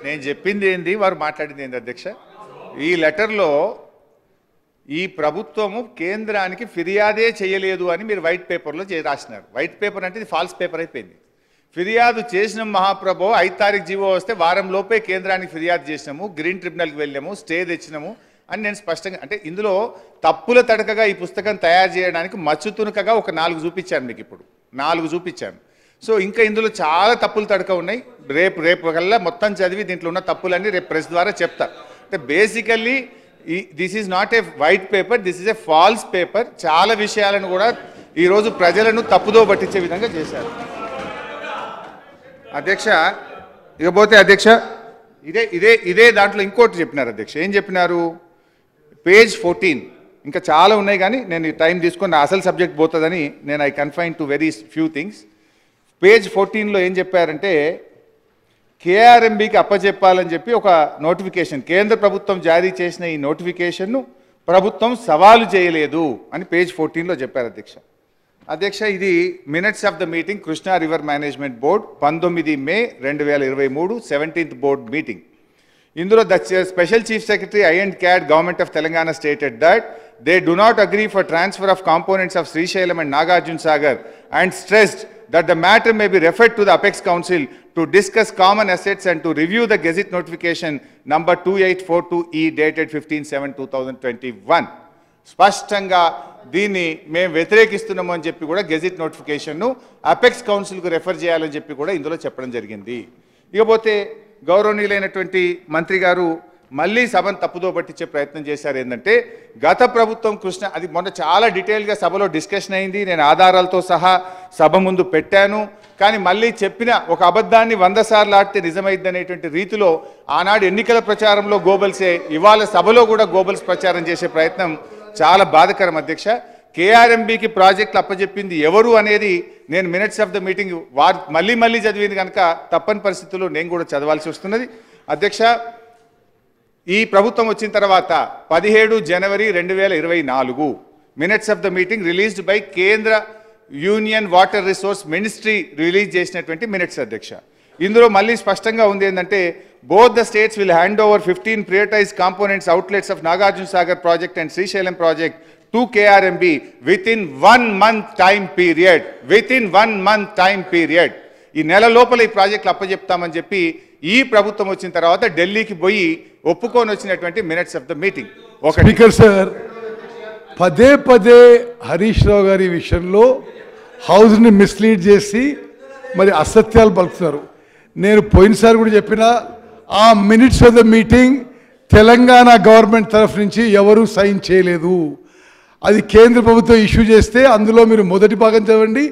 నేను చెప్పింది ఏంది, వారు మాట్లాడింది ఏంది అధ్యక్ష? ఈ లెటర్లో ఈ ప్రభుత్వము కేంద్రానికి ఫిర్యాదే చేయలేదు అని మీరు వైట్ పేపర్లో రాసినారు. వైట్ పేపర్ అంటే ఇది ఫాల్స్ పేపర్ అయిపోయింది. ఫిర్యాదు చేసిన మహాప్రభు 5 తారీఖు జీవో వస్తే వారం లోపే కేంద్రానికి ఫిర్యాదు చేసినాము, గ్రీన్ ట్రిబ్యునల్కి వెళ్ళాము, స్టే తెచ్చినాము అని నేను స్పష్టంగా, అంటే ఇందులో తప్పుల తడకగా ఈ పుస్తకం తయారు చేయడానికి మచ్చుతునకగా ఒక 4 చూపించాను మీకు. ఇప్పుడు 4 చూపించాను. సో ఇంకా ఇందులో చాలా తప్పులు తడక ఉన్నాయి. రేపు కల్లా మొత్తం చదివి దీంట్లో ఉన్న తప్పులన్నీ రేపు ప్రెస్ ద్వారా చెప్తా. అంటే basically this is not a white paper, this is a falls paper. చాలా విషయాలను కూడా ఈరోజు ప్రజలను తప్పుదో పట్టించే విధంగా చేశారు అధ్యక్ష. ఇకపోతే అధ్యక్ష ఇదే దాంట్లో ఇంకోటి చెప్పినారు అధ్యక్ష. ఏం చెప్పినారు? పేజ్ 14 ఇంకా చాలా ఉన్నాయి కానీ నేను టైం తీసుకొని నా అసలు సబ్జెక్ట్ పోతుందని నేను I confine to very few things. Page 14లో ఏం చెప్పారంటే కేఆర్ఎంబీకి అప్పచెప్పాలని చెప్పి ఒక నోటిఫికేషన్ కేంద్ర ప్రభుత్వం జారీ చేసిన ఈ నోటిఫికేషన్ను ప్రభుత్వం సవాలు చేయలేదు అని పేజ్ 14లో చెప్పారు అధ్యక్ష. ఇది minutes of the meeting Krishna river management board 19 మే 2023 17th బోర్డ్ మీటింగ్. ఇందులో the special chief secretary I&CAD government of Telangana stated that they do not agree for transfer of components of Srisailam and Nagarjuna Sagar and stressed that the matter may be referred to the Apex Council to discuss common assets and to review the Gazette notification number 2842E dated 15/7/2021. స్పష్టంగా దీన్ని మేము వ్యతిరేకిస్తున్నాము అని చెప్పి కూడా gazette నోటిఫికేషన్ను apex కౌన్సిల్కు refer చేయాలని చెప్పి కూడా ఇందులో చెప్పడం జరిగింది. ఇకపోతే గౌరవనీయులైనటువంటి మంత్రి గారు మళ్ళీ సభను తప్పుదో పట్టించే ప్రయత్నం చేశారు. ఏంటంటే గత ప్రభుత్వం అది మొన్న చాలా డీటెయిల్గా సభలో డిస్కషన్ అయింది, నేను ఆధారాలతో సహా సభ ముందు పెట్టాను. కానీ మళ్ళీ చెప్పిన ఒక అబద్ధాన్ని 100 సార్లు ఆడితే నిజమైంది అనేటువంటి రీతిలో ఆనాడు ఎన్నికల ప్రచారంలో గోబల్సే ఇవాళ సభలో కూడా గోబల్స్ ప్రచారం చేసే ప్రయత్నం చాలా బాధకరం అధ్యక్ష. కేఆర్ఎంబీకి ప్రాజెక్టులు అప్పచెప్పింది ఎవరు అనేది నేను మినిట్స్ ఆఫ్ ద మీటింగ్ మళ్ళీ చదివింది కనుక తప్పని పరిస్థితుల్లో నేను కూడా చదవాల్సి వస్తున్నది అధ్యక్ష. ఈ ప్రభుత్వం వచ్చిన తర్వాత 17 జనవరి 2024 minutes of the meeting released by కేంద్ర union water resource ministry release చేసినటువంటి మినిట్స్ అధ్యక్ష. ఇందులో మళ్ళీ స్పష్టంగా ఉంది ఏంటంటే both the states will hand over 15 prioritized components outlets of Nagarjuna Sagar project and Srisailam project to KRMB within 1 month time period. Within 1 month time period. ఈ నెల లోపల ఈ ప్రాజెక్టులు అప్పచెప్తామని చెప్పి ఈ ప్రభుత్వం వచ్చిన తర్వాత ఢిల్లీకి పోయి ఒప్పుకొని వచ్చినటువంటి minutes of the meeting. Speaker sir, పదే హరీష్ రావు గారి విషయంలో హౌస్ని మిస్లీడ్ చేసి మరి అసత్యాలు పలుకుతున్నారు. నేను పోయినసారి కూడా చెప్పిన ఆ minutes of the meeting Telangana government తరఫు నుంచి ఎవరూ సైన్ చేయలేదు. అది కేంద్ర ప్రభుత్వం ఇష్యూ చేస్తే అందులో మీరు మొదటి భాగం చదవండి.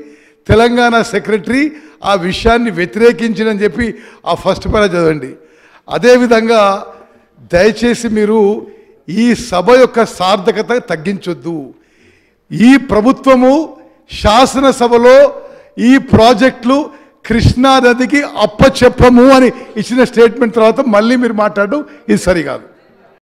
తెలంగాణ సెక్రటరీ ఆ విషయాన్ని వ్యతిరేకించినని చెప్పి ఆ ఫస్ట్ పేరా చదవండి. అదేవిధంగా దయచేసి మీరు ఈ సభ యొక్క సార్థకత తగ్గించొద్దు. ఈ ప్రభుత్వము శాసనసభలో ఈ ప్రాజెక్టులు కృష్ణా నదికి అప్పచెప్పము అని ఇచ్చిన స్టేట్మెంట్ తర్వాత మళ్ళీ మీరు మాట్లాడడం ఇది సరికాదు.